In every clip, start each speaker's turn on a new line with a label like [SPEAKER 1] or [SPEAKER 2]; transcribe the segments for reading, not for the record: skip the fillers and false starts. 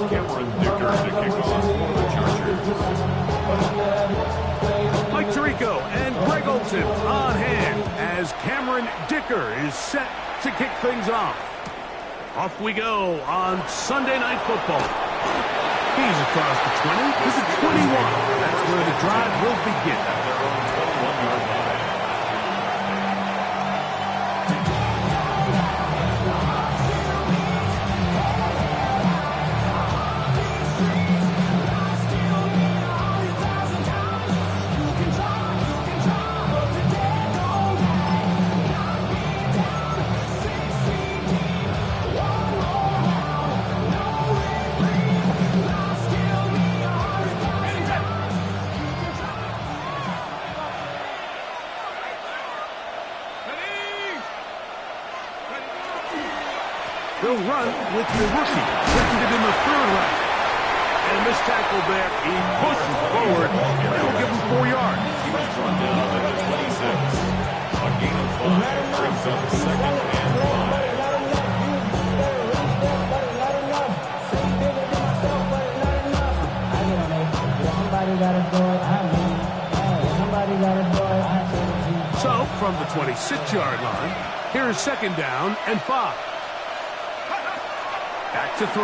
[SPEAKER 1] Cameron Dicker to kick off for the Chargers.
[SPEAKER 2] Mike Tirico and Greg Olsen on hand as Cameron Dicker is set to kick things off. Off we go on Sunday Night Football. He's across the 20 to the 21. That's where the drive will begin.
[SPEAKER 1] At their own 21-yard line.
[SPEAKER 2] They'll run with the rookie, drafted in the third round. And this tackle there, he pushes forward, and they'll give him 4 yards.
[SPEAKER 1] He was brought down at the 26. A gain of 5 brings up second and 5.
[SPEAKER 2] So, from the 26-yard line, here's second down and 5. Back to throw.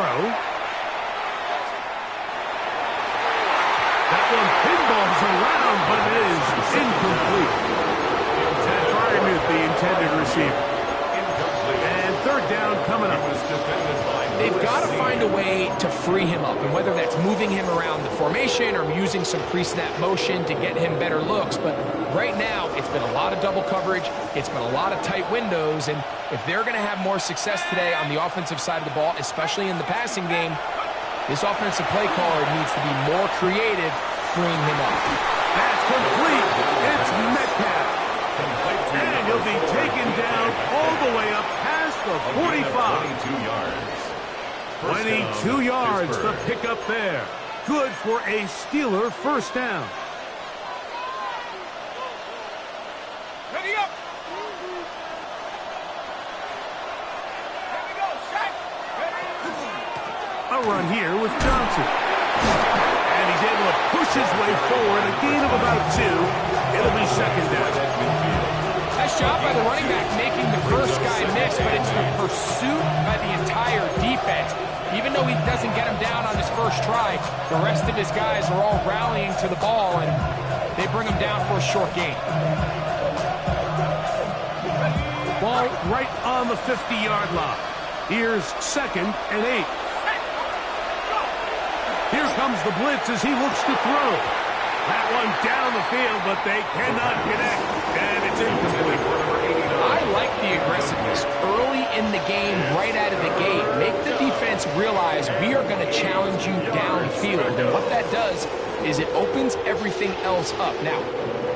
[SPEAKER 2] That one pinballs around, but it is incomplete. That fired with the intended receiver. And third down coming up.
[SPEAKER 3] They've got to find a way to free him up, and whether that's moving him around the formation or using some pre-snap motion to get him better looks. But right now, it's been a lot of double coverage. It's been a lot of tight windows, and if they're going to have more success today on the offensive side of the ball, especially in the passing game, this offensive play caller needs to be more creative freeing him up.
[SPEAKER 2] That's complete. It's Metcalf. And he'll be taken down all the way up past the 45.
[SPEAKER 1] 22 yards.
[SPEAKER 2] 22 yards, the pickup there. Good for a Steeler first down.
[SPEAKER 4] Ready up.
[SPEAKER 2] A run here with Johnson. And he's able to push his way forward, a gain of about 2. It'll be second down.
[SPEAKER 3] Nice job by the running back making the first guy miss, but it's the pursuit by the entire defense. Even though he doesn't get him down on his first try, the rest of his guys are all rallying to the ball, and they bring him down for a short gain.
[SPEAKER 2] Ball right on the 50-yard line. Here's second and 8. Here comes the blitz as he looks to throw. That one down the field, but they cannot connect, and it's incomplete.
[SPEAKER 3] I like the aggressiveness early in the game, right out of the gate. Make the defense realize we are going to challenge you downfield, and what that does is it opens everything else up. Now,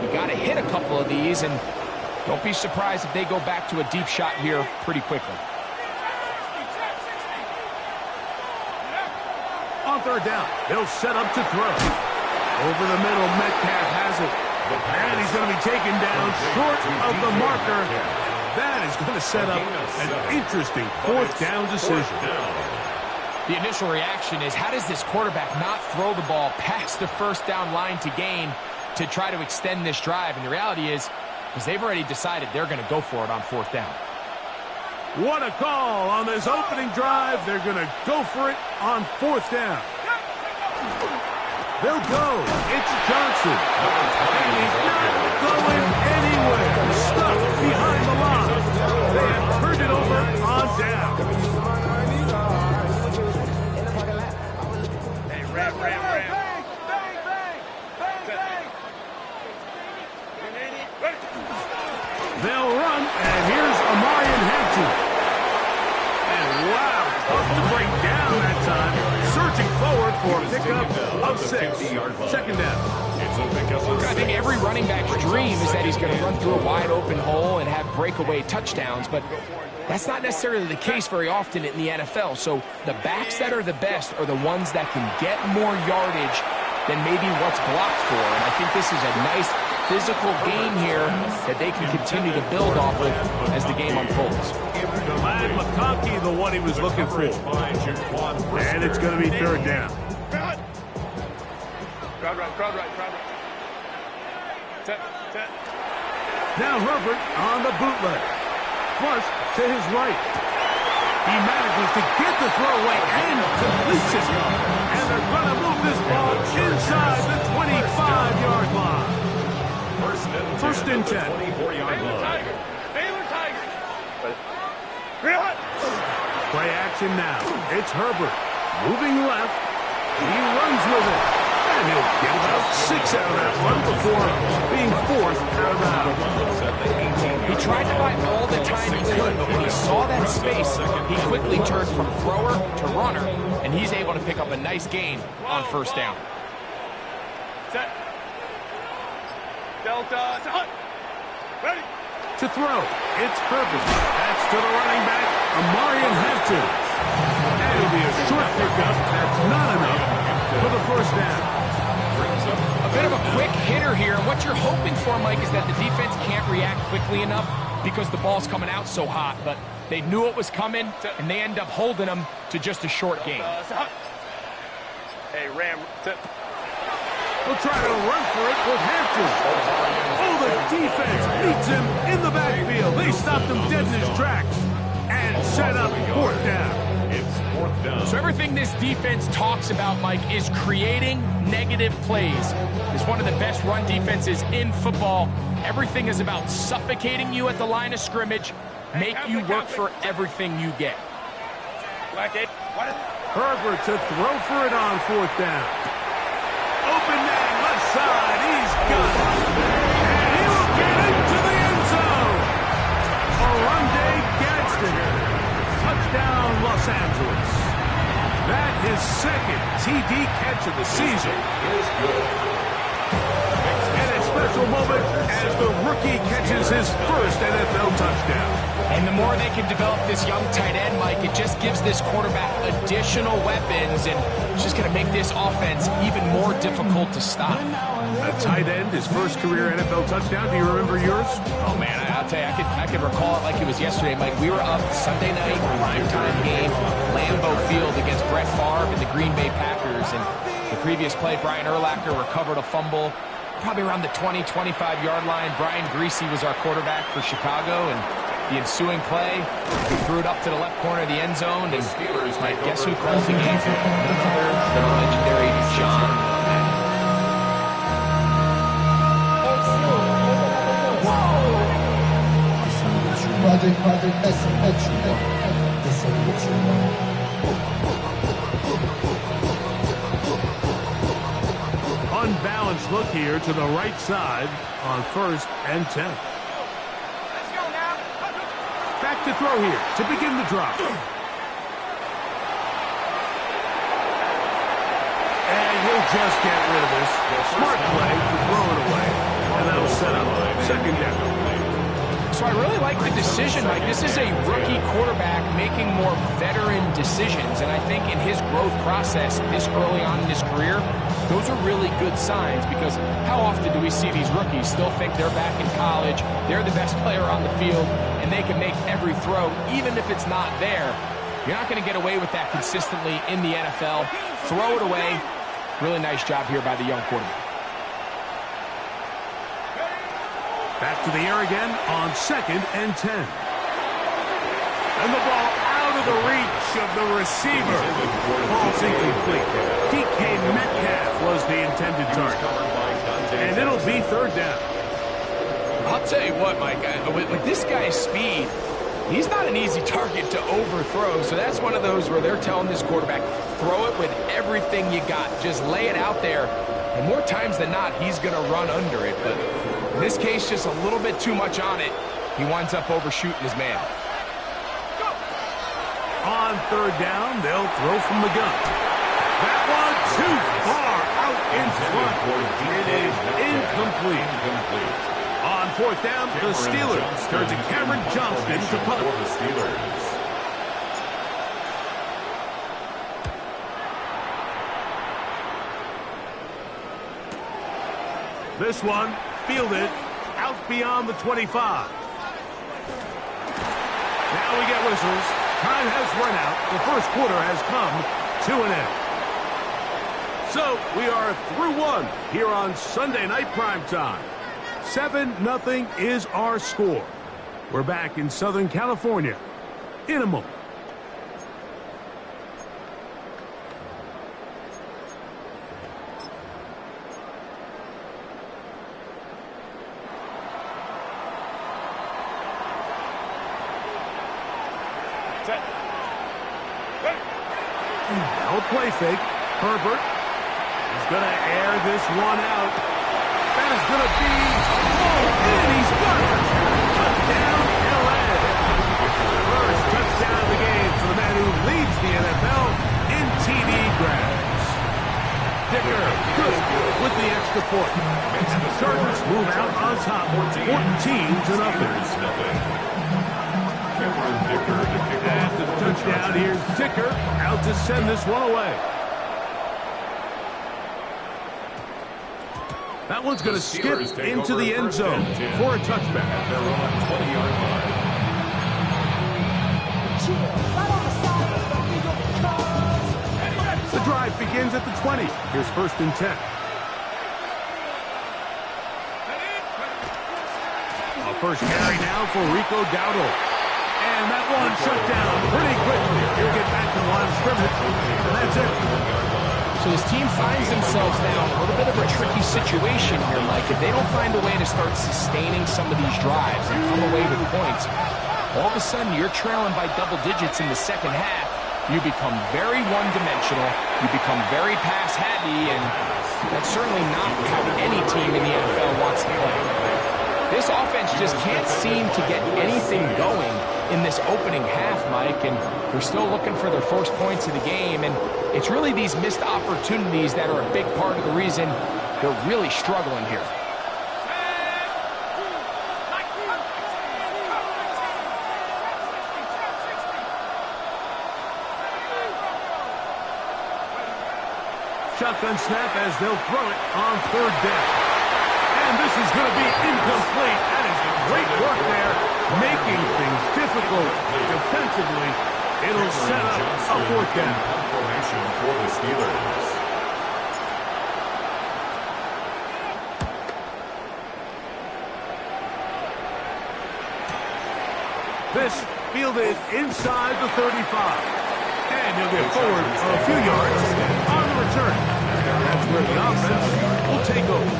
[SPEAKER 3] you got to hit a couple of these, and don't be surprised if they go back to a deep shot here pretty quickly.
[SPEAKER 2] On third down, they'll set up to throw. Over the middle, Metcalf has it. And he's going to be taken down short of the marker. That is going to set up an interesting fourth down decision.
[SPEAKER 3] The initial reaction is, how does this quarterback not throw the ball past the first down line to gain to try to extend this drive? And the reality is, because they've already decided they're going to go for it on fourth down.
[SPEAKER 2] What a call on this opening drive. They're going to go for it on fourth down. They'll go. It's Johnson. And he's not going anywhere. Stuck behind the line. They have turned it over on down. Hey, Ram. They'll run, and here's Amarian Hampton. And wow, tough to break down that time. Searching forward for a pickup of 6. Second down.
[SPEAKER 3] I think every running back's dream is that he's going to run through a wide open hole and have breakaway touchdowns, but that's not necessarily the case very often in the NFL. So the backs that are the best are the ones that can get more yardage than maybe what's blocked for. And I think this is a nice physical game here that they can continue to build off of as the game unfolds.
[SPEAKER 2] Glad McConkey the one he was looking for. And it's going to be third down.
[SPEAKER 4] Crowd right. Set.
[SPEAKER 2] Now Herbert on the bootleg. Flush to his right. He manages to get the throw away and completes it. And they're going to move this ball inside the 25-yard line. First and 10.
[SPEAKER 1] 24-yard line.
[SPEAKER 4] Baylor Tigers.
[SPEAKER 2] Play action now. It's Herbert. Moving left. He runs with it. And he'll get about 6 out of that one before being forced out of bounds.
[SPEAKER 3] He tried to buy all the time he could, but when he saw that space, he quickly turned from thrower to runner, and he's able to pick up a nice gain on first down.
[SPEAKER 4] Set. Delta to Hunt. Ready.
[SPEAKER 2] To throw, it's Herbert. That's to the running back, Amarian Hampton. And it'll be a short pickup. That's not enough for the first down.
[SPEAKER 3] A bit of a quick hitter here, and what you're hoping for, Mike, is that the defense can't react quickly enough because the ball's coming out so hot, but they knew it was coming, and they end up holding them to just a short gain.
[SPEAKER 4] Hey, Ram.
[SPEAKER 2] We'll try to run for it with Hampton. Oh, the defense meets him in the backfield. They stopped him dead in his tracks and set up fourth down.
[SPEAKER 1] It's fourth down.
[SPEAKER 3] So everything this defense talks about, Mike, is creating negative plays. It's one of the best run defenses in football. Everything is about suffocating you at the line of scrimmage, make you work for everything you get.
[SPEAKER 2] Herbert to throw for it on fourth down. Open man, left side, he's got it. And he will get into the end zone. Oronde Gadsden. Touchdown, Los Angeles. That his second TD catch of the season. And a special moment as the rookie catches his first NFL touchdown.
[SPEAKER 3] And the more they can develop this young tight end, Mike, it just gives this quarterback additional weapons, and it's just going to make this offense even more difficult to stop.
[SPEAKER 2] A tight end, his first career NFL touchdown. Do you remember yours?
[SPEAKER 3] Oh, man, I'll tell you, I could recall it like it was yesterday, Mike. We were up Sunday night, primetime game, Lambeau Field against Brett Favre and the Green Bay Packers. And the previous play, Brian Urlacher recovered a fumble probably around the 20, 25-yard line. Brian Greasy was our quarterback for Chicago, and the ensuing play, he threw it up to the left corner of the end zone, and Mike, guess who calls the game? None other than the legendary John.
[SPEAKER 2] Unbalanced look here to the right side on first and 10.
[SPEAKER 4] Let's go now.
[SPEAKER 2] Back to throw here to begin the drop. And he'll just get rid of this. Smart play to throw it away. And that'll set up second down.
[SPEAKER 3] So I really like the decision, Mike. This is a rookie quarterback making more veteran decisions, and I think in his growth process this early on in his career, those are really good signs, because how often do we see these rookies still think they're back in college, they're the best player on the field, and they can make every throw, even if it's not there. You're not going to get away with that consistently in the NFL. Throw it away. Really nice job here by the young quarterback.
[SPEAKER 2] Back to the air again on second and 10. And the ball out of the reach of the receiver. Ball's incomplete. DK Metcalf was the intended target. And it'll be third down.
[SPEAKER 3] I'll tell you what, Mike, with this guy's speed, he's not an easy target to overthrow. So that's one of those where they're telling this quarterback, throw it with everything you got. Just lay it out there. And more times than not, he's going to run under it. But in this case, just a little bit too much on it. He winds up overshooting his man.
[SPEAKER 2] On third down, they'll throw from the gun. That one too far out in front. It is incomplete. On fourth down, the Steelers turn to Cameron Johnston to punt. This one, fielded out beyond the 25. Now we get whistles. Time has run out. The first quarter has come to an end. So we are through one here on Sunday Night Primetime. 7-0 is our score. We're back in Southern California in a moment. Now a play fake. Herbert is going to air this one out. That is going to be and he's got it. Touchdown, L.A. First touchdown of the game for the man who leads the NFL in TD grabs. Dicker, good with the extra point. And the Chargers move out on top, 14-0. After the touchdown, here's Dicker out to send this one away. That one's going to skip into the end zone for a touchback.
[SPEAKER 1] They're on 20-yard line.
[SPEAKER 2] The drive begins at the 20. Here's 1st and 10. A first carry now for Rico Dowdle. And that one shut down pretty quickly. He'll get back to the line of scrimmage, and that's it.
[SPEAKER 3] So this team finds themselves now in a little bit of a tricky situation here, Mike. If they don't find a way to start sustaining some of these drives and come away with points, all of a sudden you're trailing by double digits in the second half. You become very one-dimensional. You become very pass-heavy, and that's certainly not how any team in the NFL wants to play. This offense just can't seem to get anything going in this opening half, Mike, and they're still looking for their first points of the game, and it's really these missed opportunities that are a big part of the reason they're really struggling here.
[SPEAKER 2] Shotgun snap as they'll throw it on 3rd down. And this is going to be incomplete. That is great work there, making things difficult defensively. It'll set up a 4th down.
[SPEAKER 1] Formation for the Steelers.
[SPEAKER 2] This fielded inside the 35. And he'll get forward a few yards on the return. That's where the offense will take over.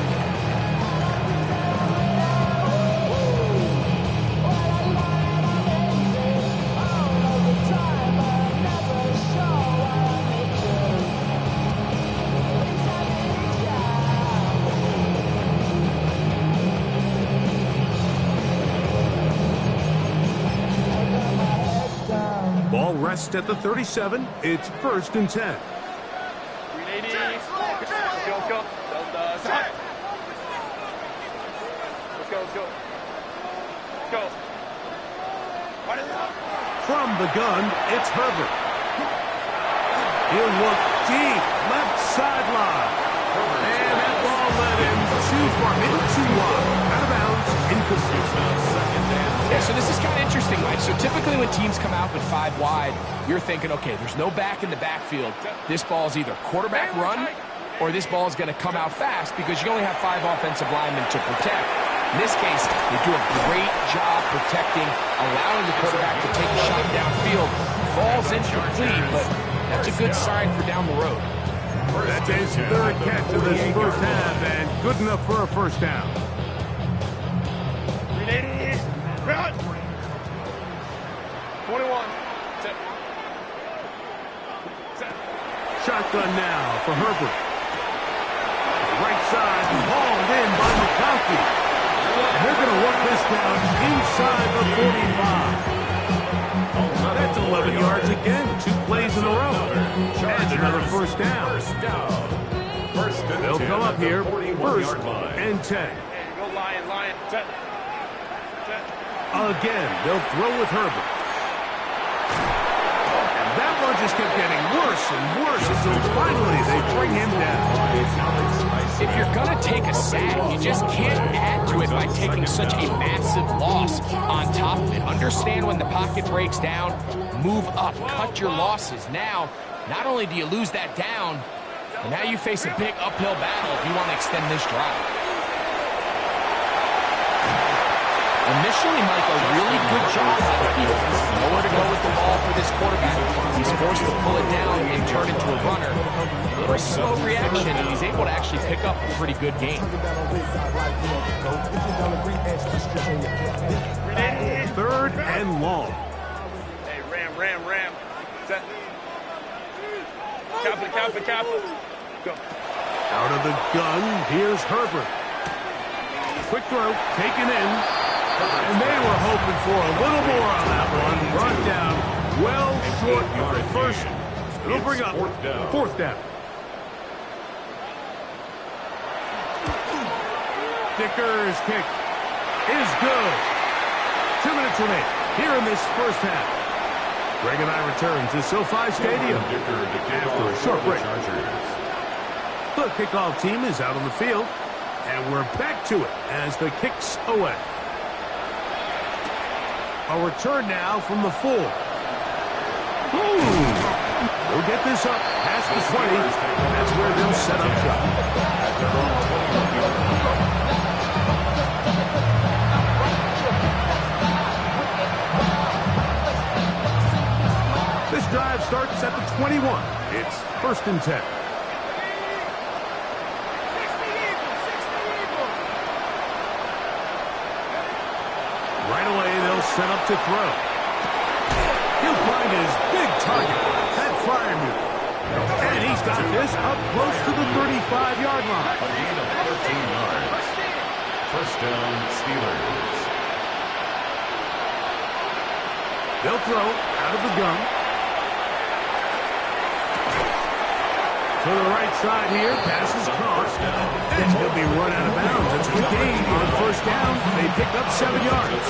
[SPEAKER 2] Ball rests at the 37. It's 1st and 10.
[SPEAKER 4] 380. Let's go. Let's go.
[SPEAKER 2] From the gun, it's Herbert. He'll look deep, left sideline. And that ball led him too far, maybe too wide. Out of bounds, incomplete.
[SPEAKER 3] Yeah, so this is kind of interesting, Mike. So typically when teams come out with 5 wide, you're thinking, okay, there's no back in the backfield. This ball is either quarterback run or this ball is going to come out fast because you only have 5 offensive linemen to protect. In this case, they do a great job protecting, allowing the quarterback to take a shot downfield. Falls incomplete, but that's a good sign for down the road.
[SPEAKER 2] That's his 3rd catch of this first half, and good enough for a 1st down.
[SPEAKER 4] 380. 21.
[SPEAKER 2] Shotgun now for Herbert. Right side, hauled in by McConkey. And they're going to work this down inside the 45. That's 11 yards again. 2 plays in a row. And another 1st down. They'll come up here, 1st and 10.
[SPEAKER 4] Go Lion. Set.
[SPEAKER 2] Again, they'll throw with Herbert. And that one just kept getting worse and worse as whistles. Finally, they bring him down.
[SPEAKER 3] If you're going to take a sack, you just can't add to it by taking such a massive loss on top of it. Understand when the pocket breaks down, move up, cut your losses. Now, not only do you lose that down, but now you face a big uphill battle if you want to extend this drive. Initially, Mike, a really good job on the defense. Nowhere to go with the ball for this quarterback. He's forced to pull it down and turn into a runner. A little slow reaction, and he's able to actually pick up a pretty good game.
[SPEAKER 2] Third and long.
[SPEAKER 4] Hey, ram. Set. Kappa. Go.
[SPEAKER 2] Out of the gun, here's Herbert. Quick throw, taken in. And they were hoping for a little more on that one. Brought down well short of the first. It'll bring up fourth down. Dicker's kick is good. 2 minutes remain here in this first half. Greg and I return to SoFi Stadium after a short break. The kickoff team is out on the field, and we're back to it as the kick's away. A return now from the 4. They'll get this up past the 20, and that's where they'll set up shop. This drive starts at the 21. It's 1st and 10. Right away, they'll set up to throw. He'll find his big target, that Freiermuth. And he's got this up close to the 35-yard line.
[SPEAKER 1] A gain of 13 yards. First down, Steelers.
[SPEAKER 2] They'll throw out of the gun. To the right side here, passes cross, and he'll be run out of bounds. It's a gain on first down. They pick up 7 yards.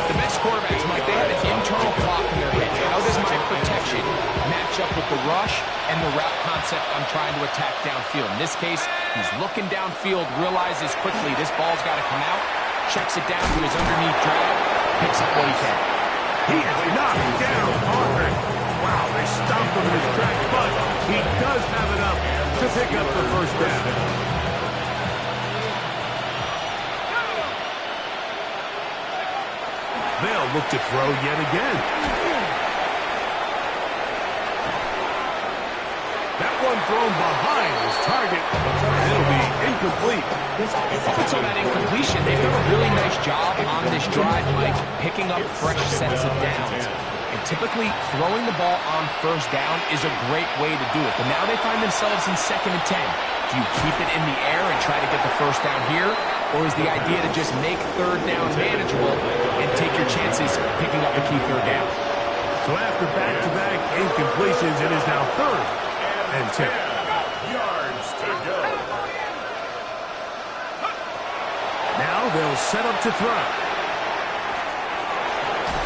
[SPEAKER 3] The best quarterbacks, Mike, they have an internal clock in their head. How does my protection match up with the rush and the route concept I'm trying to attack downfield? In this case, he's looking downfield, realizes quickly this ball's got to come out, checks it down to his underneath drag, picks up what he can.
[SPEAKER 2] He is knocked down hard. Wow, they stomped him in his tracks, but he does have enough to pick up the first down. They'll look to throw yet again. That one thrown behind his target, and it'll be incomplete.
[SPEAKER 3] Up until that incompletion, they've done a really nice job on this drive, Mike, picking up fresh sets of downs. And typically, throwing the ball on first down is a great way to do it. But now they find themselves in 2nd and 10. Do you keep it in the air and try to get the first down here? Or is the idea to just make third down manageable and take your chances picking up a key third down?
[SPEAKER 2] So after back-to-back incompletions, it is now 3rd and 10.
[SPEAKER 1] Yards to go.
[SPEAKER 2] Now they'll set up to throw.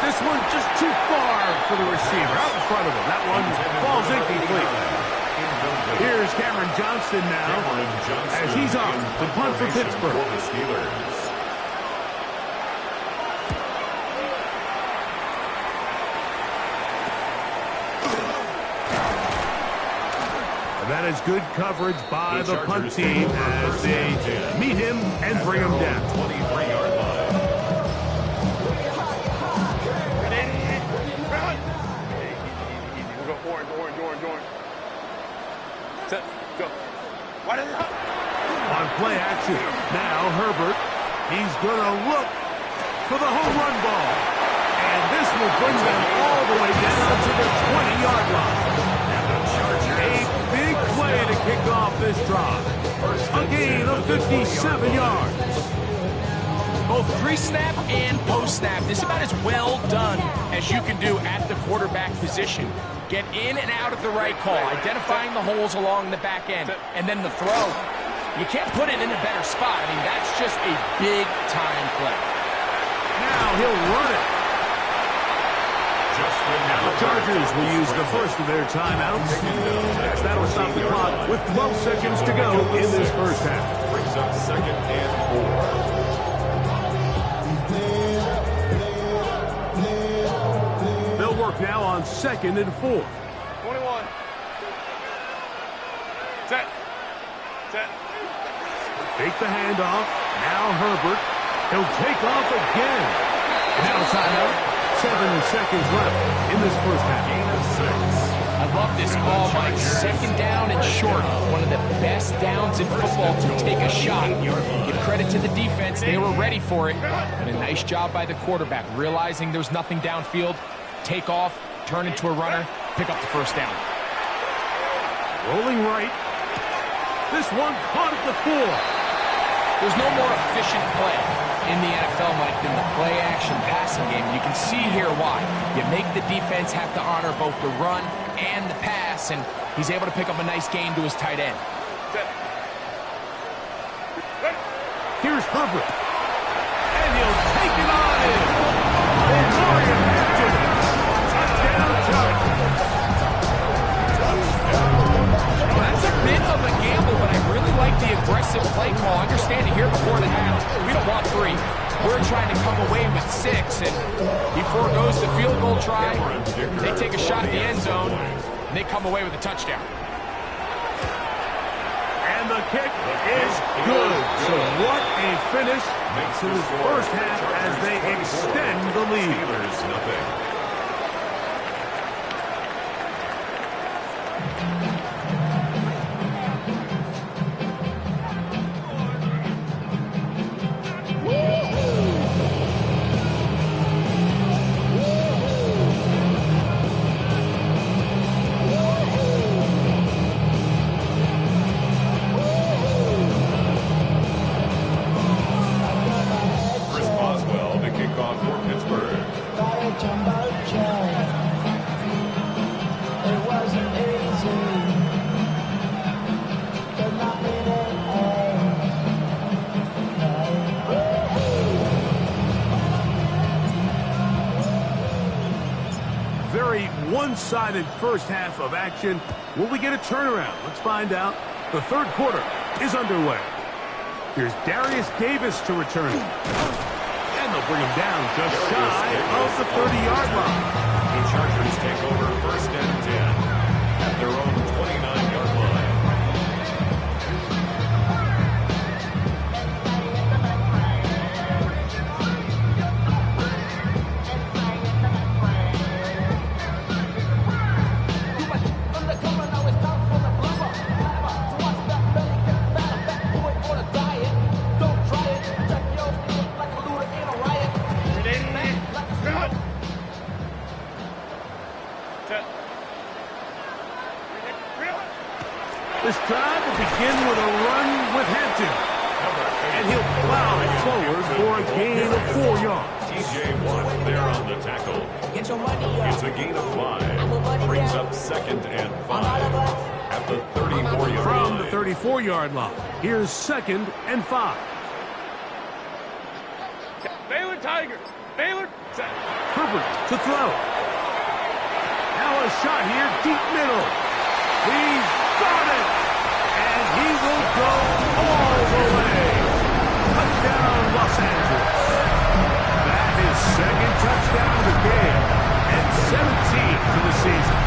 [SPEAKER 2] This one just too far for the receiver. Out in front of him. That one falls incomplete. Here's Cameron Johnston now as he's on to punt for Pittsburgh. And that is good coverage by the punt team as they meet him and bring him down.
[SPEAKER 1] 23-yard line.
[SPEAKER 4] We'll go orange. Set, go. Why did it?
[SPEAKER 2] On play action. Now Herbert. He's going to look for the home run ball. And this will bring them all the way down to the 20-yard line. A big play to kick off this drive. A gain of 57 yards.
[SPEAKER 3] Both pre-snap and post-snap, this is about as well done as you can do at the quarterback position. Get in and out of the right call, identifying the holes along the back end, and then the throw. You can't put it in a better spot. I mean, that's just a big-time play.
[SPEAKER 2] Now he'll run it.
[SPEAKER 1] Just
[SPEAKER 2] Now the Chargers will use the first of their timeouts. As that'll stop the clock with 12 seconds to go in this first half.
[SPEAKER 1] Brings up 2nd and
[SPEAKER 2] 4. They'll work now on 2nd and 4.
[SPEAKER 4] 21. Set.
[SPEAKER 2] Fake the handoff. Now Herbert. He'll take off again. Now timeout. 7 seconds left in this first half.
[SPEAKER 1] Gain of 6.
[SPEAKER 3] I love this call, Mike. 2nd down and short. One of the best downs in football to take a shot. Give credit to the defense. They were ready for it. And a nice job by the quarterback, realizing there's nothing downfield. Take off, turn into a runner, pick up the first down.
[SPEAKER 2] Rolling right. This one caught at the 4.
[SPEAKER 3] There's no more efficient play in the NFL, Mike, than the play-action passing game. You can see here why. You make the defense have to honor both the run and the pass, and he's able to pick up a nice gain to his tight end.
[SPEAKER 2] Here's Herbert. And he'll take it on in. Touchdown, Chargers.
[SPEAKER 3] That's a bit of a gamble, but I really like the aggressive play call. Understand it here before the half. We don't want 3. We're trying to come away with 6, and he foregoes the field goal try. They take a shot in the end zone, and they come away with a touchdown.
[SPEAKER 2] And the kick is good. So what a finish to this first half as they extend the lead.
[SPEAKER 1] Steelers, nothing.
[SPEAKER 2] Very one-sided first half of action. Will we get a turnaround? Let's find out. The third quarter is underway. Here's Darius Davis to return. And they'll bring him down just shy of the 30-yard line.
[SPEAKER 1] The Chargers take over 1st and 10 at their own 29-yard line.
[SPEAKER 2] This drive will begin with a run with Hampton. And he'll plow it forward for a gain of 4 yards.
[SPEAKER 1] TJ Watt there on the tackle. It's a gain of 5. Brings up 2nd and 5 at the 34-yard line.
[SPEAKER 2] From the 34-yard line, here's 2nd and 5.
[SPEAKER 4] Baylor Tiger. Baylor. Set.
[SPEAKER 2] Herbert to throw. Now a shot here, deep middle. He's got it. And he will go all the way. Touchdown, Los Angeles. That is 2nd touchdown of the game and 17 for the season.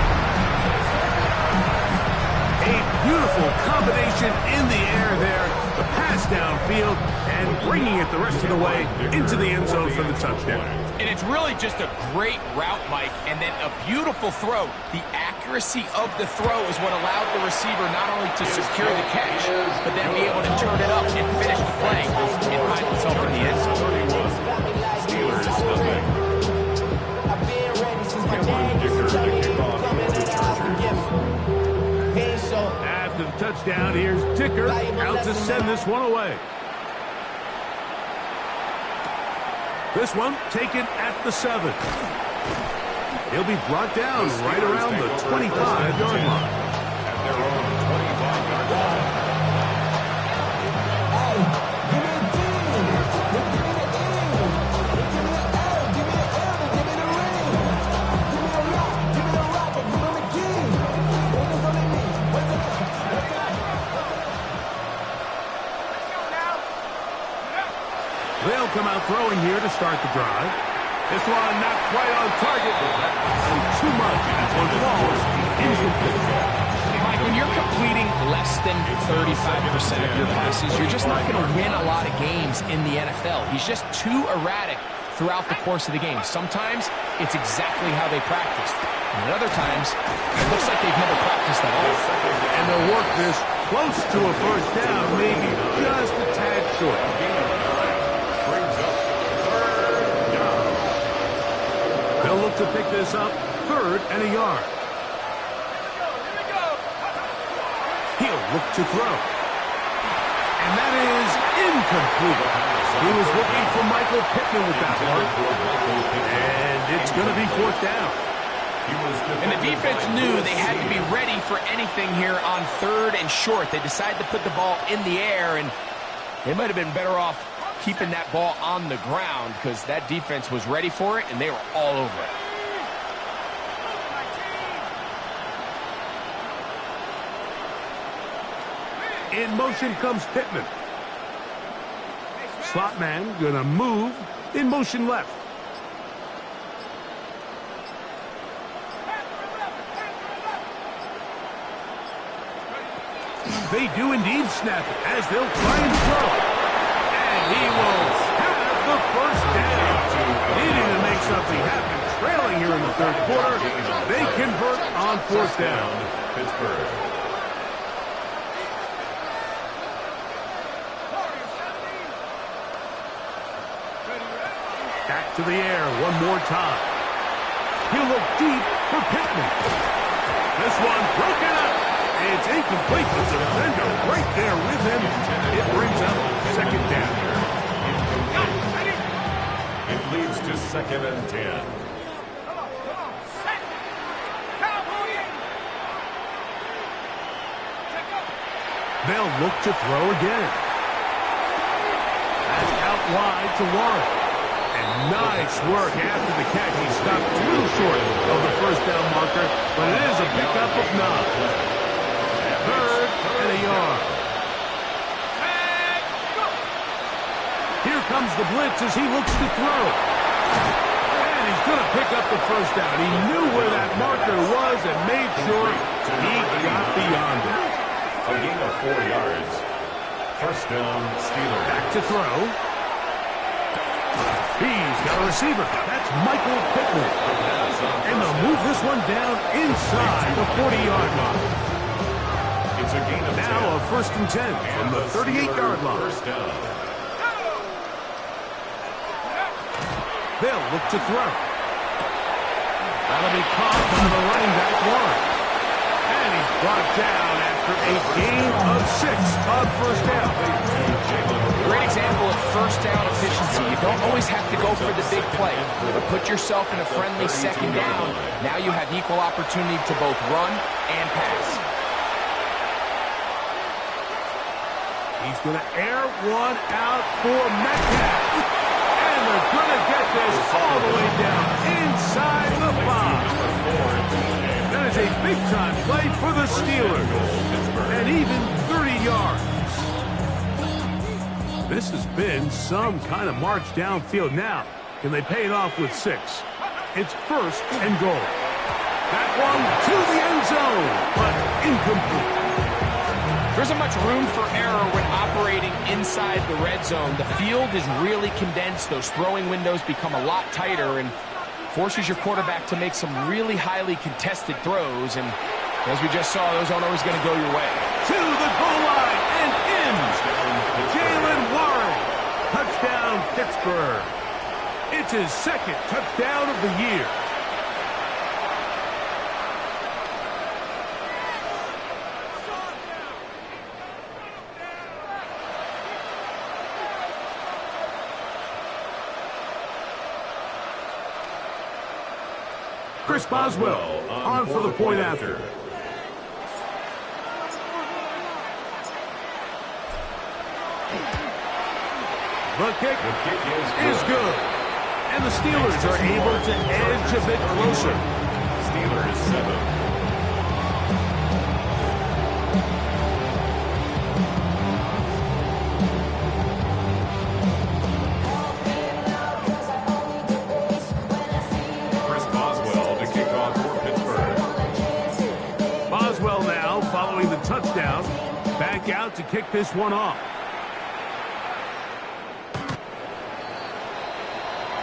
[SPEAKER 2] A beautiful combination in the air there. The pass downfield and bringing it the rest of the way into the end zone for the touchdown.
[SPEAKER 3] And it's really just a great route, Mike, and then a beautiful throw. The accuracy of the throw is what allowed the receiver not only to secure the catch, but then be able to turn it up and finish the play and find himself in the end zone.
[SPEAKER 1] Steelers, nothing. Cameron Dicker to kick off for the Chargers.
[SPEAKER 2] After the touchdown, here's Dicker out to send this one away. This one taken at the 7. He'll be brought down right around the 25-yard line.
[SPEAKER 1] At their own 25-yard line.
[SPEAKER 2] come out throwing here to start the drive. This one not quite on target. And too much on the ball. Incomplete.
[SPEAKER 3] Mike, when you're completing less than 35% of your passes, you're just not going to win a lot of games in the NFL. He's just too erratic throughout the course of the game. Sometimes it's exactly how they practiced. And at other times, it looks like they've never practiced at all.
[SPEAKER 2] And they'll work this close to a first down, maybe just a tad short. They'll look to pick this up, 3rd and a yard. He'll look to throw. And that is incomplete. He was looking for Michael Pittman with that one. And it's going to be 4th down.
[SPEAKER 3] And the defense knew they had to be ready for anything here on 3rd and short. They decided to put the ball in the air, and they might have been better off keeping that ball on the ground because that defense was ready for it, and they were all over it.
[SPEAKER 2] In motion comes Pittman. Slot man gonna move. In motion left. They do indeed snap it as they'll try and throw. And he will have the first down. Needing to make something happen. Trailing here in the 3rd quarter. They convert on 4th down.
[SPEAKER 1] Pittsburgh.
[SPEAKER 2] Back to the air one more time. He'll look deep for Pittman. This one broken up. It's incomplete. The defender right there with him. It brings up 2nd down.
[SPEAKER 1] It leads to 2nd and 10.
[SPEAKER 2] They'll look to throw again. That's out wide to Warren. And nice work after the catch. He stopped a little short of the first down marker, but it is a pickup of 9. 3rd and a yard. Here comes the blitz as he looks to throw. And he's going to pick up the first down. He knew where that marker was and made sure he got beyond it.
[SPEAKER 1] A gain of 4 yards. First down, Steelers.
[SPEAKER 2] Back to throw. He's got a receiver. That's Michael Pittman. And they'll move this one down inside the 40-yard line.
[SPEAKER 1] It's a gain of
[SPEAKER 2] now
[SPEAKER 1] 10.
[SPEAKER 2] A 1st and 10 from the 38-yard line.
[SPEAKER 1] First down.
[SPEAKER 2] They'll look to throw. That'll be caught by the running back, Warren. And he's brought down after a gain of 6 on first down.
[SPEAKER 3] Great example of first down efficiency. You don't always have to go for the big play, but put yourself in a friendly 2nd down. Now you have equal opportunity to both run and pass.
[SPEAKER 2] He's going to air one out for Metcalf. And they're going to get this all the way down inside the 5. That is a big-time play for the Steelers. And even 30 yards. This has been some kind of march downfield. Now, can they pay it off with 6? It's 1st and goal. That one to the end zone, but incomplete.
[SPEAKER 3] There isn't much room for error when operating inside the red zone. The field is really condensed. Those throwing windows become a lot tighter and forces your quarterback to make some really highly contested throws. And as we just saw, those aren't always going to go your way.
[SPEAKER 2] To the goal line and in. Jalen Warren. Touchdown, Pittsburgh. It's his 2nd touchdown of the year. Chris Boswell on for the point after. The kick is good. And the Steelers are able to edge a bit closer.
[SPEAKER 1] Steelers 7.
[SPEAKER 2] now, following the touchdown, back out to kick this one off.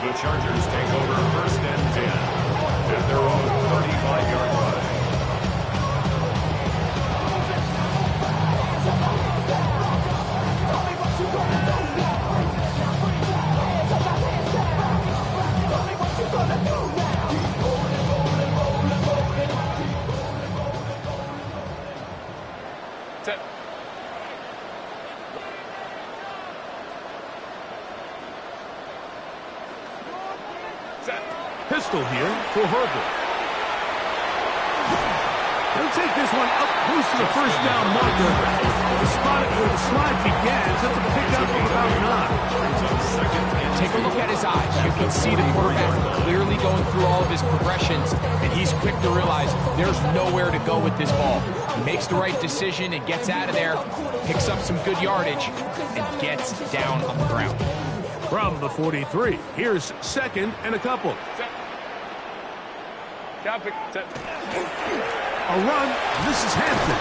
[SPEAKER 1] The Chargers take over 1st and 10 at their own 35-yard line.
[SPEAKER 2] Pistol here for Herbert. He'll take this one up close to the first down marker. The spot where the slide begins. That's a pickup of about 9.
[SPEAKER 3] Take a look at his eyes. You can see the quarterback clearly going through all of his progressions, and he's quick to realize there's nowhere to go with this ball. He makes the right decision and gets out of there, picks up some good yardage, and gets down on the ground.
[SPEAKER 2] From the 43, here's 2nd and a couple. A run. This is Hampton.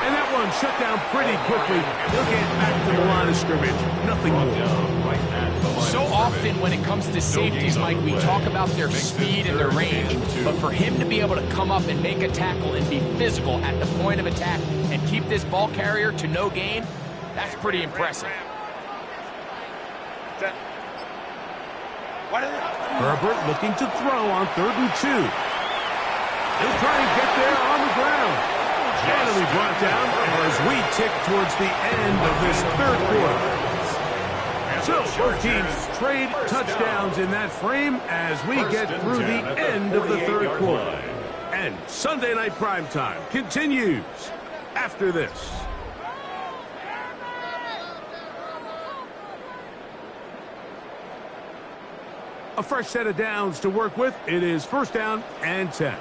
[SPEAKER 2] And that one shut down pretty quickly. They'll get back to the line of scrimmage. Nothing more.
[SPEAKER 3] So often when it comes to safeties, Mike, we talk about their speed and their range. But for him to be able to come up and make a tackle and be physical at the point of attack and keep this ball carrier to no gain, that's pretty impressive.
[SPEAKER 2] Herbert looking to throw on 3rd and 2. He'll try and get there on the ground. And he'll be brought down as we tick towards the end of this 3rd quarter. So both teams trade touchdowns in that frame as we get through the end of the 3rd quarter. And Sunday Night Primetime continues after this. A fresh set of downs to work with. It is 1st down and 10.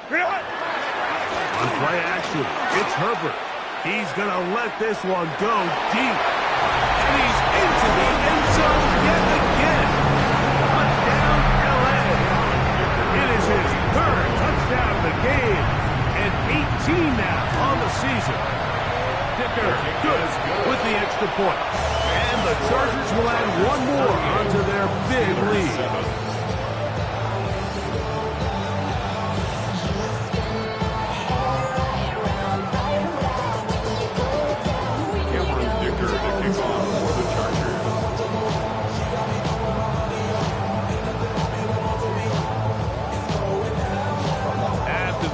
[SPEAKER 2] On play action, it's Herbert. He's going to let this one go deep. And he's into the end zone yet again. Touchdown, L.A. It is his 3rd touchdown of the game. And 18 now on the season. Dicker good with the extra point. And the Chargers will add one more onto their big lead.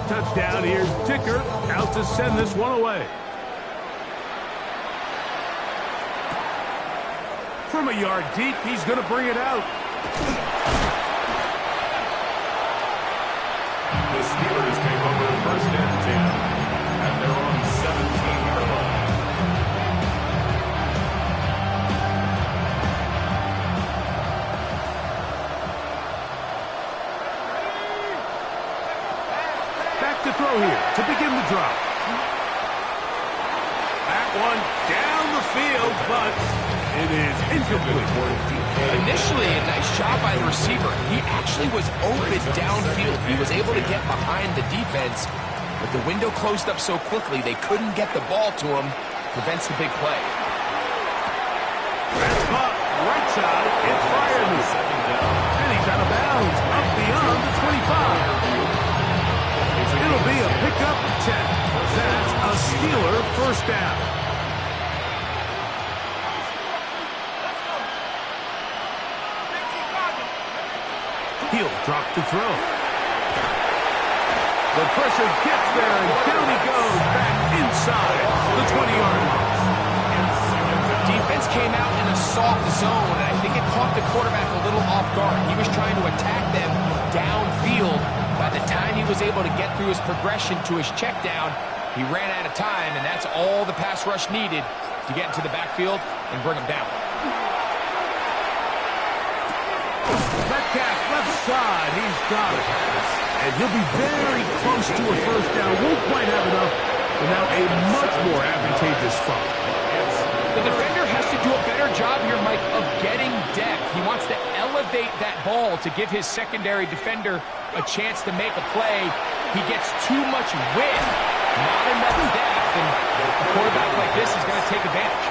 [SPEAKER 2] Touchdown, here's Dicker out to send this one away. From a yard deep, he's going to bring it out.
[SPEAKER 1] The Steelers take over 1st and 10 at their own 17-yard line.
[SPEAKER 2] To throw here to begin the drive. That one down the field, but it is incomplete.
[SPEAKER 3] Initially, a nice job by the receiver. He actually was open downfield. He was able to get behind the defense, but the window closed up so quickly they couldn't get the ball to him. Prevents the big play.
[SPEAKER 2] That's caught right side. It's Fireman. And he's out of bounds up beyond the 25. It'll be a pickup of 10. That's a Steeler 1st down. He'll drop to throw. The pressure gets there, and down he goes back inside the 20-yard line.
[SPEAKER 3] Defense came out in a soft zone, and I think it caught the quarterback a little off guard. He was trying to attack them downfield. By the time he was able to get through his progression to his check down, he ran out of time, and that's all the pass rush needed to get into the backfield and bring him down.
[SPEAKER 2] Metcalf left side, he's got it. And he'll be very close to a 1st down. Won't quite have enough, but now a much more advantageous spot.
[SPEAKER 3] The defender has to do a better job here, Mike, of getting depth. He wants to elevate that ball to give his secondary defender a chance to make a play. He gets too much width, not enough depth, and a quarterback like this is going to take advantage.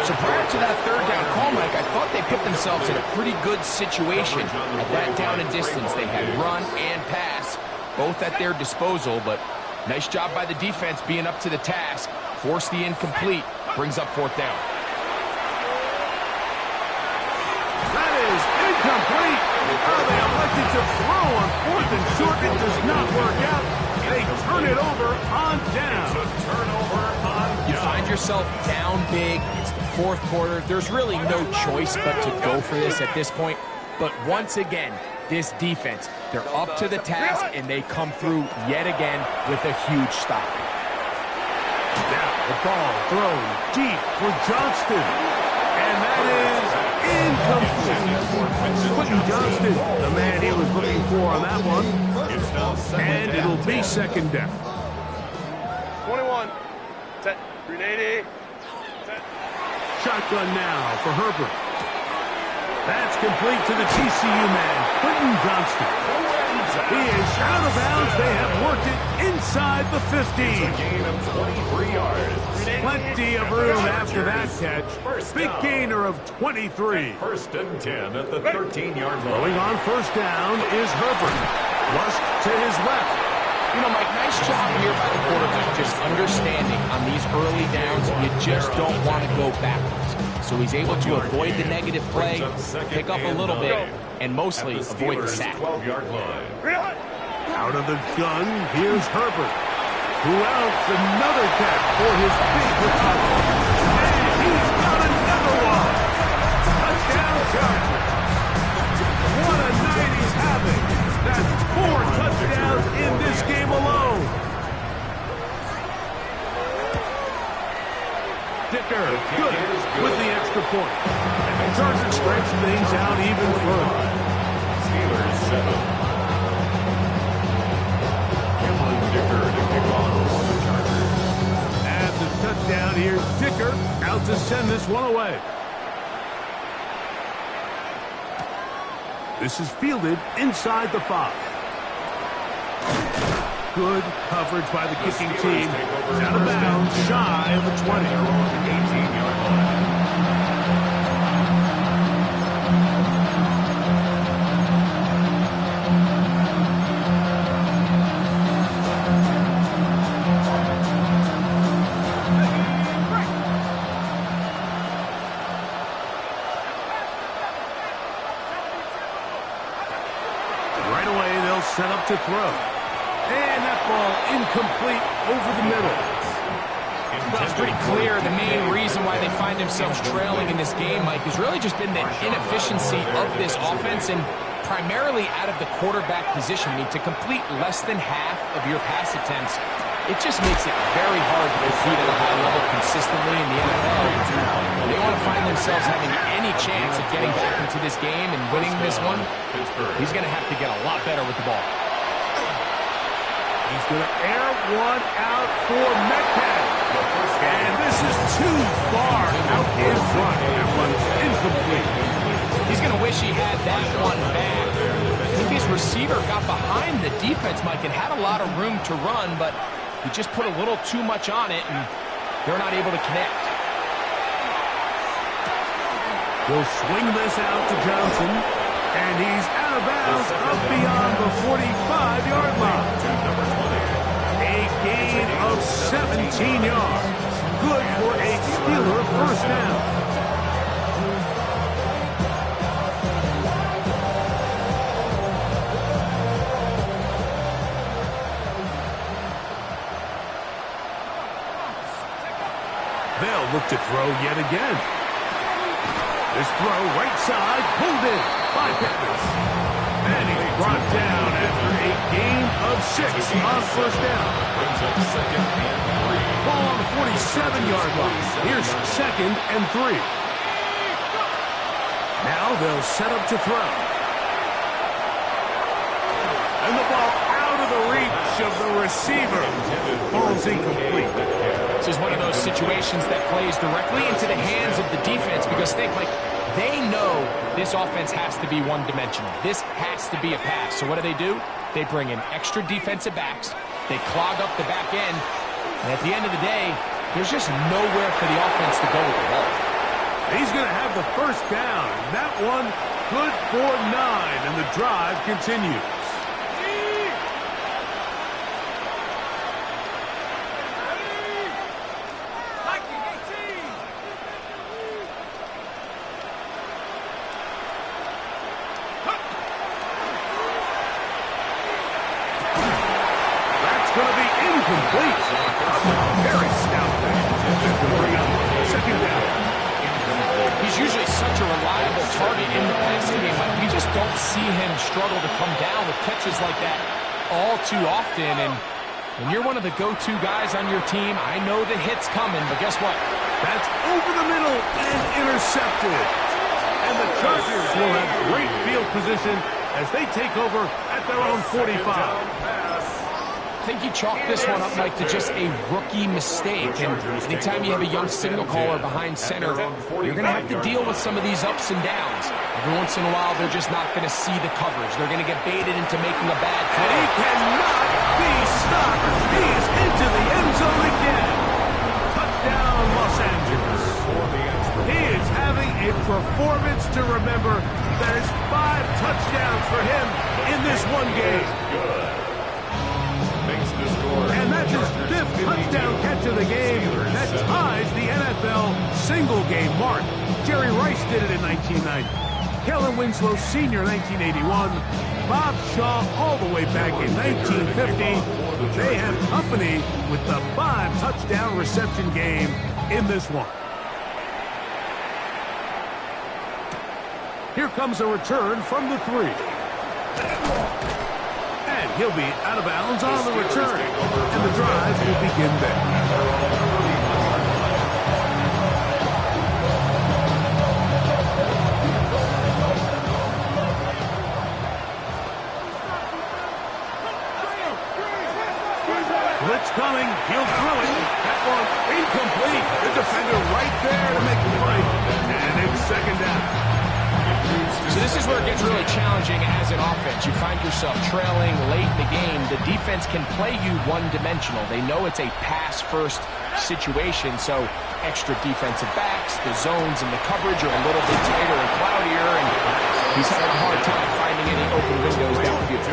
[SPEAKER 3] So prior to that third down call, Mike, I thought they put themselves in a pretty good situation at that down and distance. They had run and pass, both at their disposal, but nice job by the defense being up to the task. Force the incomplete, brings up fourth down.
[SPEAKER 2] That is incomplete. Oh, they elected to throw on fourth and short. It does not work out. They turn it over on down.
[SPEAKER 1] It's a turnover on down.
[SPEAKER 3] You find yourself down big. It's the fourth quarter. There's really no choice but to go for this at this point. But once again, this defense, they're up to the task, and they come through yet again with a huge stop.
[SPEAKER 2] Now the ball thrown deep for Johnston. And that is incomplete. Quentin Johnston, the man he was looking for on that one. And it'll be second down.
[SPEAKER 4] 21. Set. 380. Set.
[SPEAKER 2] Shotgun now for Herbert. That's complete to the TCU man, Quentin Johnston. He is out of bounds. They have worked it inside the 50.
[SPEAKER 1] Gain of 23 yards.
[SPEAKER 2] Plenty of room after that catch. Big gainer of 23.
[SPEAKER 1] First and 10 at the 13-yard line.
[SPEAKER 2] Going on first down is Herbert. Flushed to his left.
[SPEAKER 3] You know, Mike, nice job here by the quarterback, just understanding on these early downs, you just don't want to go backwards. So he's able to avoid the negative play, pick up a little bit, and mostly avoid the sack.
[SPEAKER 1] 12-yard line.
[SPEAKER 2] Out of the gun, here's Herbert. Who else? Another catch for his big recovery. And he's got another one. Touchdown Chargers. What a night he's having. That's 4 touchdowns in this game alone. Dicker, good with the extra point. And the Chargers stretch things out even further.
[SPEAKER 1] Steelers 7. Dicker to kick off for the Chargers.
[SPEAKER 2] And the touchdown, here's Dicker out to send this one away. This is fielded inside the 5. Good coverage by the kicking team. It's out of bounds, shy of the 20.
[SPEAKER 1] 18-yard line.
[SPEAKER 2] Right away, they'll set up to throw. And that ball incomplete over the middle.
[SPEAKER 3] Well, it's pretty clear the main reason why they find themselves trailing in this game, Mike, has really just been the inefficiency of this offense and primarily out of the quarterback position. I mean, to complete less than half of your pass attempts, it just makes it very hard to compete at a high level consistently in the NFL. They want to find themselves having any chance of getting back into this game and winning this one. He's going to have to get a lot better with the ball.
[SPEAKER 2] He's going to air one out for Metcalf. And this is too far out in front. That one's incomplete.
[SPEAKER 3] He's going to wish he had that one back. I think his receiver got behind the defense, Mike, and had a lot of room to run, but he just put a little too much on it, and they're not able to connect.
[SPEAKER 2] He'll swing this out to Johnson, and he's out of bounds up beyond the 45-yard line. A gain of 17 yards. Good for a Steeler first down. They'll look to throw yet again. This throw right side, pulled in by Pittman. And he's brought down after a gain of 6 on first down.
[SPEAKER 1] Brings up second and 3.
[SPEAKER 2] Ball on the 47-yard line. Here's second and 3. Now they'll set up to throw. And the ball out of of the reach of the receiver. Falls incomplete.
[SPEAKER 3] This is one of those situations that plays directly into the hands of the defense because think, like, they know this offense has to be one-dimensional. This has to be a pass. So what do? They bring in extra defensive backs. They clog up the back end. And at the end of the day, there's just nowhere for the offense to go with the ball.
[SPEAKER 2] He's going to have the first down. That one good for 9, and the drive continues. That's going to be incomplete. Very stout there. That's going to bring up second down.
[SPEAKER 3] He's usually such a reliable target in the passing game, but we just don't see him struggle to come down with catches like that all too often. And when you're one of the go-to guys on your team, I know the hit's coming, but guess what?
[SPEAKER 2] That's over the middle and intercepted. And the Chargers will have great field position as they take over at their own 45.
[SPEAKER 3] I think you chalk this one up, Mike, to just a rookie mistake. And anytime you have a young signal caller behind center, you're going to have to deal with some of these ups and downs. Every once in a while, they're just not going to see the coverage. They're going to get baited into making a bad throw.
[SPEAKER 2] And he cannot be stopped. He is into the end zone again. Touchdown, Los Angeles. He is having a performance to remember. There's 5 touchdowns for him in this one game. And that's his 5th touchdown catch of the game. That ties the NFL single-game mark. Jerry Rice did it in 1990. Kellen Winslow Sr. 1981. Bob Shaw all the way back in 1950. They have company with the 5-touchdown reception game in this one. Here comes a return from the 3. And he'll be out of bounds on the return. And the drive will begin there. Blitz coming. He'll throw it. That one incomplete. The defender right there to make the play. And it's second down.
[SPEAKER 3] So this is where it gets really challenging as an offense. You find yourself trailing late in the game. The defense can play you one-dimensional. They know it's a pass-first situation, so extra defensive backs, the zones and the coverage are a little bit tighter and cloudier, and he's having a hard time finding any open windows downfield.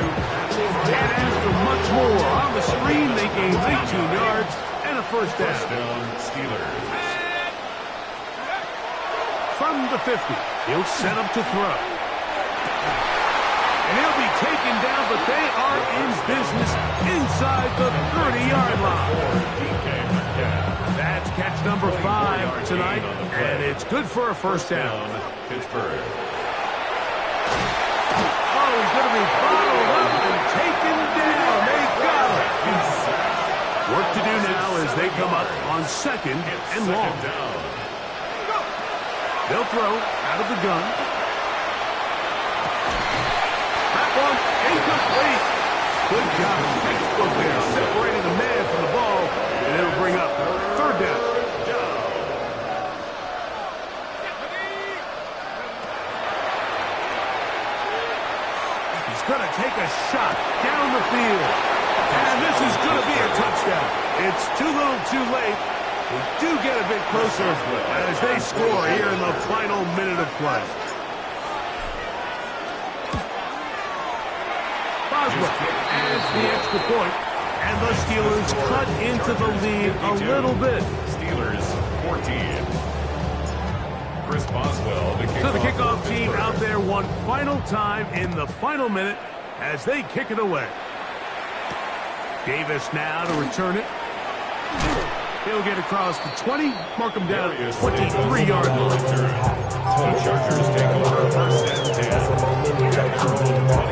[SPEAKER 2] And after much more on the screen, they gain 19 yards and a first down.
[SPEAKER 1] Steelers.
[SPEAKER 2] From the 50, he'll set up to throw. And he'll be taken down, but they are in business inside the 30-yard line. That's catch number 5 tonight, and it's good for a first down.
[SPEAKER 1] Pittsburgh.
[SPEAKER 2] Oh, he's going to be bottled up and taken down. They got him. Work to do now as they come up on second and long. They'll throw out of the gun. That one incomplete. Good job. Textbook there, separating the man from the ball, and it'll bring up third down. He's going to take a shot down the field. And this is going to be a touchdown. It's too little too late. We do get a bit closer as they score here in the final minute of play. Boswell adds the extra point, and the Steelers cut into the lead a little bit.
[SPEAKER 1] Steelers 14. Chris Boswell,
[SPEAKER 2] So the kickoff team out there one final time in the final minute as they kick it away. Davis now to return it. He'll get across the 20, mark him down at 23-yard line.
[SPEAKER 1] The Chargers take over first and 10 at their own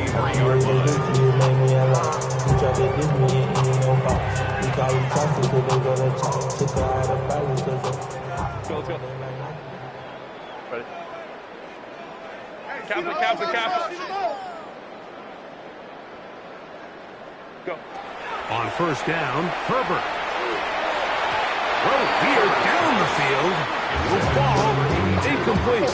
[SPEAKER 1] 23-yard
[SPEAKER 4] Let's go. Ready? Captain. Go.
[SPEAKER 2] On first down, Herbert. Throw here down the field. Will fall. Incomplete.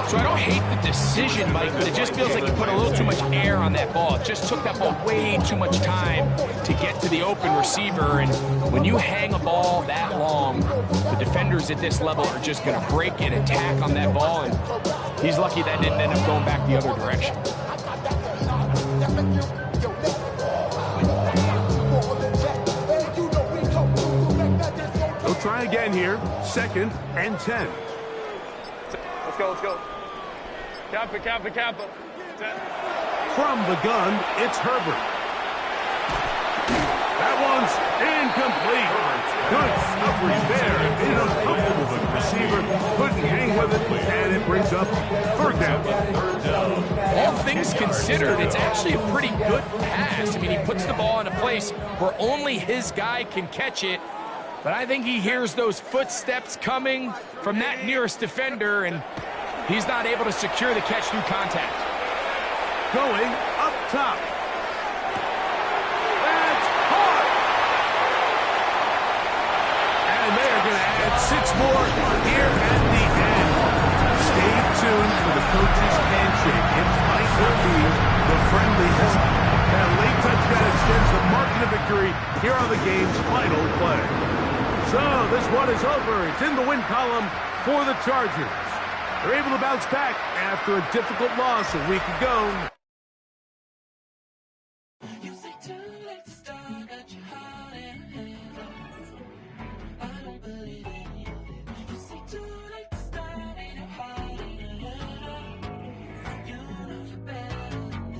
[SPEAKER 3] So I don't hate the decision, Mike, but it just feels like you put a little too much air on that ball. It just took that ball way too much time to get to the open receiver. And when you hang a ball that long, the defenders at this level are just going to break and attack on that ball. And he's lucky that didn't end up going back the other direction.
[SPEAKER 2] They'll try again here. 2nd and 10.
[SPEAKER 4] Let's go, let's go. Kappa.
[SPEAKER 2] From the gun, it's Herbert. That one's incomplete. Good coverage there. Made it uncomfortable, but the receiver couldn't hang with it, and it brings up 3rd down.
[SPEAKER 3] All things considered, it's actually a pretty good pass. I mean, he puts the ball in a place where only his guy can catch it. But I think he hears those footsteps coming from that nearest defender, and he's not able to secure the catch through contact.
[SPEAKER 2] Going up top. That's caught! And they are going to add 6 more here at the end. Stay tuned for the coach's handshake. It might well be the friendliest. That late touchdown extends the margin of victory here on the game's final play. So this one is over. It's in the win column for the Chargers. They're able to bounce back after a difficult loss a week ago.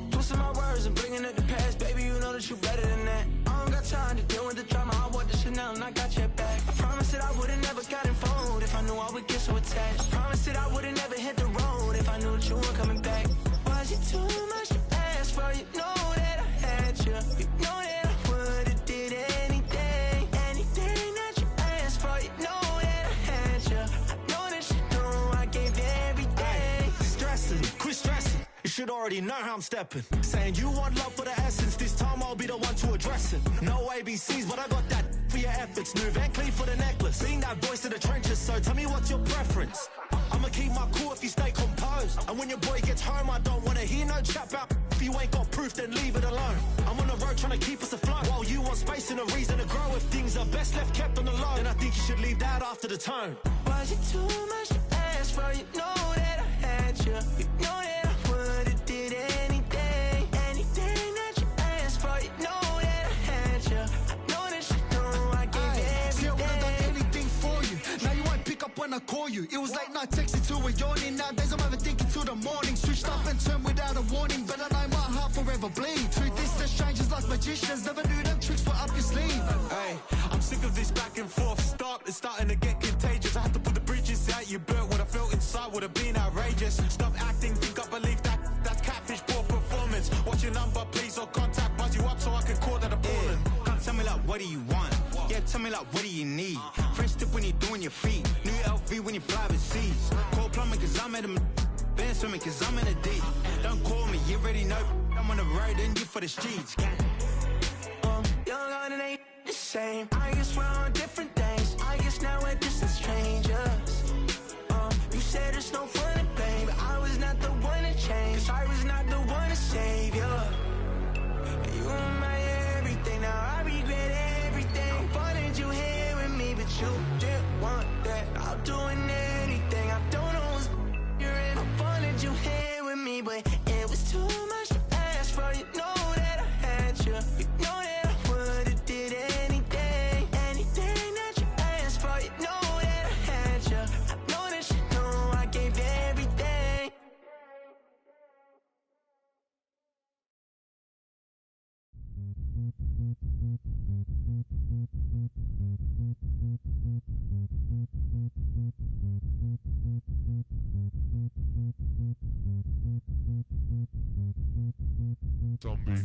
[SPEAKER 5] Twisting my words and bringing it to pass, baby. You know that you better than that. I don't got time to deal with the drama. I want the Chanel and I got your back. I promise that I would've never got involved if I knew I would get so attached. I promise that I would've never hit the road if I knew that you weren't coming back. Was it too much to ask for? You know that I had you. You know that I would've did anything that you asked for. You know that I had you. I know that you know I gave you everything.
[SPEAKER 6] Stressing, quit stressing. You should already know how I'm stepping. Saying you want love for the essence. This time I'll be the one to address it. No ABCs, but I got that for your efforts. New Van Cleef for the necklace. Being that voice in the trenches, so tell me what's your preference. I'ma keep my cool if you stay composed. And when your boy gets home, I don't wanna hear no chat about if you ain't got proof, then leave it alone. I'm on the road trying to keep us afloat. While you want space and a reason to grow. If things are best left kept on the low, then I think you should leave that after the tone.
[SPEAKER 5] Was it too much to ask for? You know that I had you. You know that I would've did anything that you asked for. You know that I had you. I know that you know I gave you everything.
[SPEAKER 6] See, I would've done anything for you. Now you won't pick up when I call you. It was late night texting to a yawning. Nowadays I'm overthinking till the morning. Switched up and turned without a warning, but I know my heart forever bleed. Two distant strangers like magicians. Never knew them tricks were up your sleeve.
[SPEAKER 7] Hey, I'm sick of this back and forth. It's starting to get contagious. I had to put the bridges out you built. What I felt inside would have been outrageous. Stop acting, think I believe that's catfish, poor performance. What's your number, please, or contact, buzz you up so I can call that appalling.
[SPEAKER 8] Come tell me like, what do you want? Yeah, tell me like, what do you need? French tip when you're doing your feet. New LV when you fly overseas. Call plumbing cause I'm at a been swimming cause I'm in a deep. Don't call me, you already know. I'm on the road and you for the streets.
[SPEAKER 5] Young and ain't the same. I guess we're on different things. I guess now we're distant strangers. You said there's no fun to blame, but I was not the one to change. 'Cause I was not the one to save you. You were my everything. Now I regret everything. I wanted you here with me, but you didn't want that. I'm doing anything. I don't know what's you're in. I wanted you here with me, but it was too much to ask for. You know that I had you. You know that I would've did anything that you asked for. You know that I had you. I know that you know I gave you everything.
[SPEAKER 1] Zombie.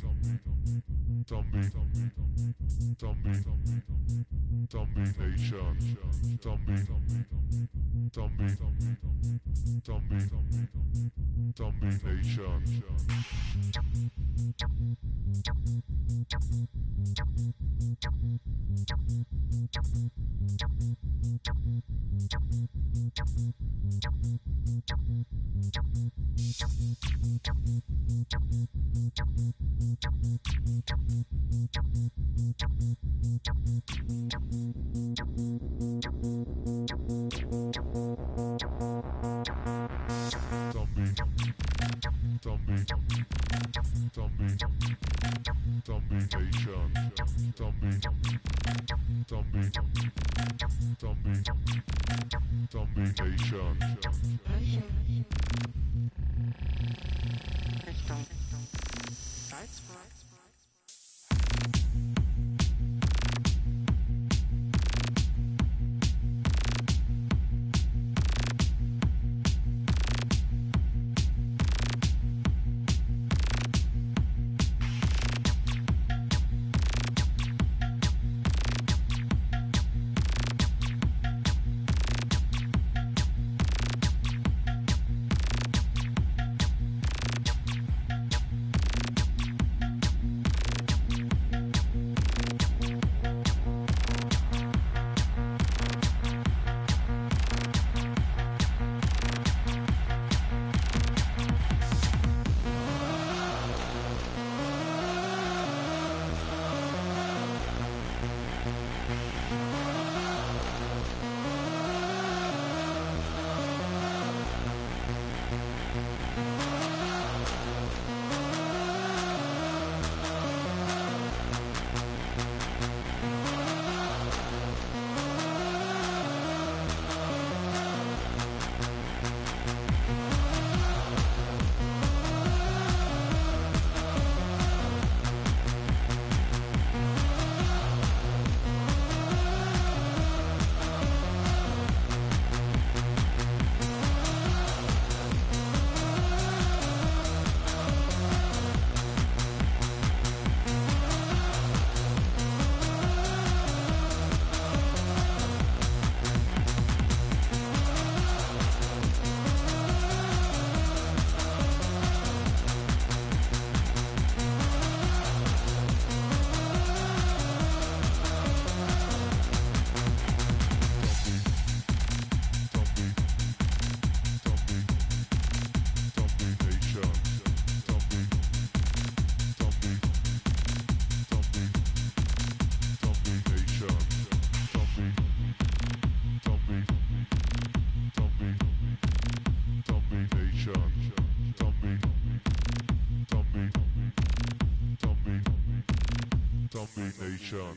[SPEAKER 1] Nation.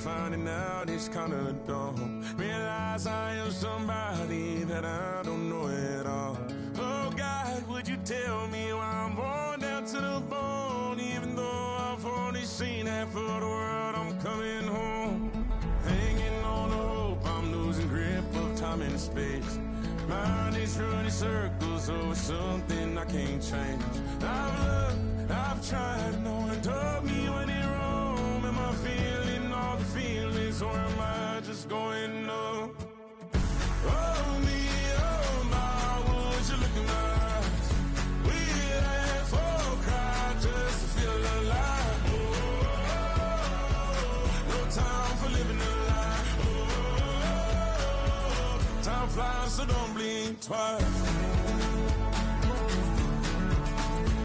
[SPEAKER 9] finding out it's kinda dumb. Realize I am somebody that I don't know at all. Oh God, would you tell me why I'm worn down to the bone? Even though I've only seen half of the world, I'm coming home. Hanging on the hope, I'm losing grip of time and space. Mind is running circles over something I can't change. I've looked, I've tried, no one told me when it wrong. Am I feeling all the feelings, or am I just going up? Oh me, oh my, would you look in my eyes? We laugh or cry just to feel alive. Oh, no time for living a lie. Oh, time flies, so don't blink twice.